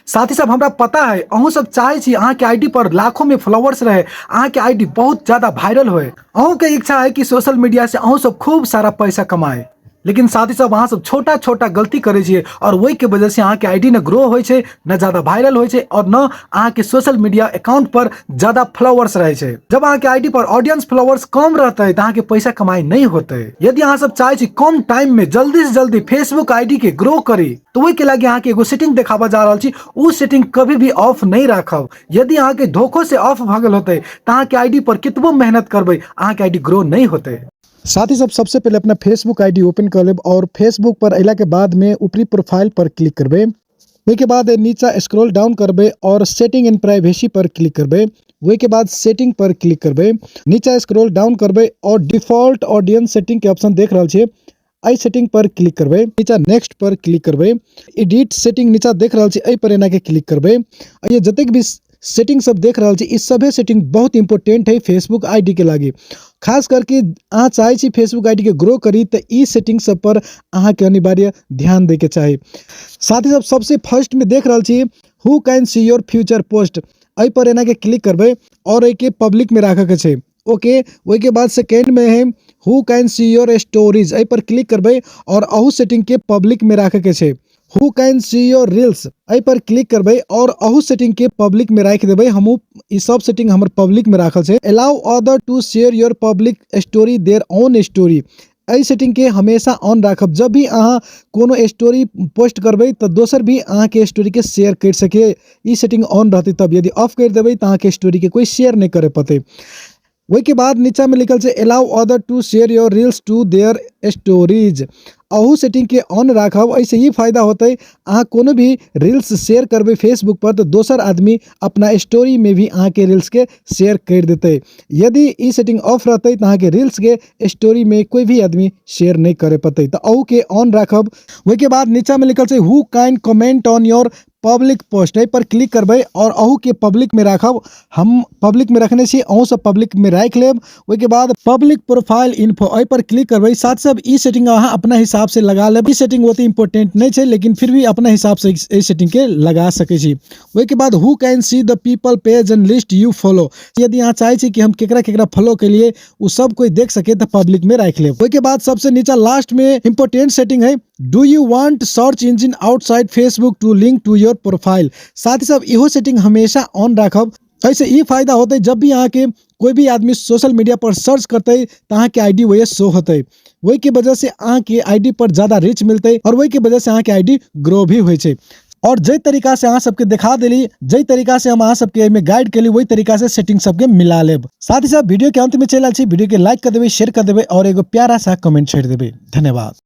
साथ ही सब हमरा पता है अहूँ सब चाहे छी अहाँ के आईडी पर लाखों में फॉलोअर्स रहे, अहाँ के आईडी बहुत ज्यादा वायरल होए। अहूँ के इच्छा है कि सोशल मीडिया से अहूँ सब खूब सारा पैसा कमाए, लेकिन साथ ही सब अहाँ सब छोटा छोटा गलती करे छिए और वही के वजह से अहाँ के आईडी न ग्रो होय छे, न ज्यादा वायरल होय छे और न अहाँ के सोशल मीडिया अकाउंट पर ज्यादा फॉलोअर्स रहे छे। जब अहाँ के आईडी पर ऑडियंस फॉलोअर्स कम रहते तो अहाँ के पैसा कमाई नहीं होते। यदि अहाँ सब चाहे छी कम टाइम में जल्दी से जल्दी फेसबुक आईडी के ग्रो करी तो वही के लगे अहाँ के एगो सेटिंग देखावा जा रहा छी, उ सेटिंग कभी भी ऑफ नहीं रखब। यदि अहाँ के धोखो से ऑफ भ गेल होते तो अहाँ के आईडी पर कितबो मेहनत करबे अहाँ के आईडी ग्रो नहीं होते। साथ ही सब सबसे पहले अपना फेसबुक आईडी ओपन कर लेब और फेसबुक पर अला के बाद में ऊपरी प्रोफाइल पर क्लिक करबे। वही के बाद नीचा स्क्रॉल डाउन करबे और सेटिंग एंड प्राइवेसी पर क्लिक करबे। वही के बाद सेटिंग पर क्लिक करबे, नीचा स्क्रॉल डाउन करबे और डिफॉल्ट ऑडियंस सेटिंग के ऑप्शन देख रहल छे, आई सेटिंग पर क्लिक करबे। नीचा नेक्स्ट पर क्लिक करबे, एडिट सेटिंग नीचा देख रहल छे, आई पर एना के क्लिक करबे। ये जतेक भी सेटिंग सब देख रहल छी इस सभे सेटिंग बहुत इंपोर्टेंट है फेसबुक आईडी के लागी। खास करके अहाँ चाहे छी फेसबुक आईडी के ग्रो करी तो ई सेटिंग सब पर अहाँ के अनिवार्य ध्यान दे के चाही। साथ ही सब सबसे फर्स्ट में देख रहल छी who can see your future post, I पर एना के क्लिक करबे और ए के पब्लिक में राखे के छे। ओके, वही के बाद सेकेंड में है who can see your stories, I पर क्लिक करबे और अहू सेटिंग के पब्लिक में राखे के छे। Who can see your reels, I पर क्लिक करबे और अहू सेटिंग के पब्लिक में रख देबे। हमू ई सब सेटिंग हमर पब्लिक में राखल छे। Allow other to share your public story their own story, आई सेटिंग के हमेशा ऑन राखब। जब भी अहाँ कोनो स्टोरी पोस्ट करबे तो दोसर भी अहाँ के स्टोरी के शेयर कर सके, ई सेटिंग ऑन रहते तब। यदि ऑफ कर देबे तो अहाँ के स्टोरी के कोई शेयर नहीं करे पते। वही के बाद नीचा में लिखल छे allow other to share your reels to their stories, अहू सेटिंग के ऑन राखब। ऐसे ही फायदा होते अहाँ कोनो भी रील्स शेयर करबे फेसबुक पर तो दोसर आदमी अपना स्टोरी में भी अहाँ के रील्स के शेयर कर देते। यदि ई सेटिंग ऑफ रहते तो अहाँ के रील्स के स्टोरी में कोई भी आदमी शेयर नहीं करे पते, तो अहू के ऑन राखब। वही के बाद नीचा में लिखल छे who can comment on your public post, I पर क्लिक करबे और अहू के पब्लिक में राखब। हम पब्लिक में रखने छी, अहू सब पब्लिक में रख लेब। वही के बाद पब्लिक प्रोफाइल इन्फो, आई पर क्लिक करबे। साथ सब ई सेटिंग अहाँ अपना हिसाब से लगा लेब। ई सेटिंग बहुत इंपोर्टेंट नहीं है, लेकिन फिर भी अपना हिसाब से ई सेटिंग के लगा सके छी। वही के बाद who can see the people page and list you follow, यदि अहाँ चाहे छी कि हम केकरा केकरा फॉलो के लिए वो सब कोई देख सके तो पब्लिक में रख लेब। वही के बाद सबसे नीचा लास्ट में इंपोर्टेंट सेटिंग है do you want search engine outside Facebook to link to your profile, साथ ही सब इहो सेटिंग हमेशा ऑन रखब। ऐसे ये फायदा होता है जब भी यहाँ के कोई भी आदमी सोशल मीडिया पर सर्च करते तो अहाँ के आईडी वही शो होते, वही के वजह से अहाँ के आईडी पर ज्यादा रीच मिलते और वही के वजह से अहाँ के आईडी ग्रो भी होय छे। और जै तरीका से अहाँ सबके दिखा देली, जै तरीका से हम अहाँ सबके में गाइड केली वही तरीका से सेटिंग सबके मिला लेब। साथ ही साथ वीडियो के अंत में चल वीडियो के लाइक कर देबे, शेयर कर देबे और एगो प्यारा सा कमेंट छोड़ देबे। धन्यवाद।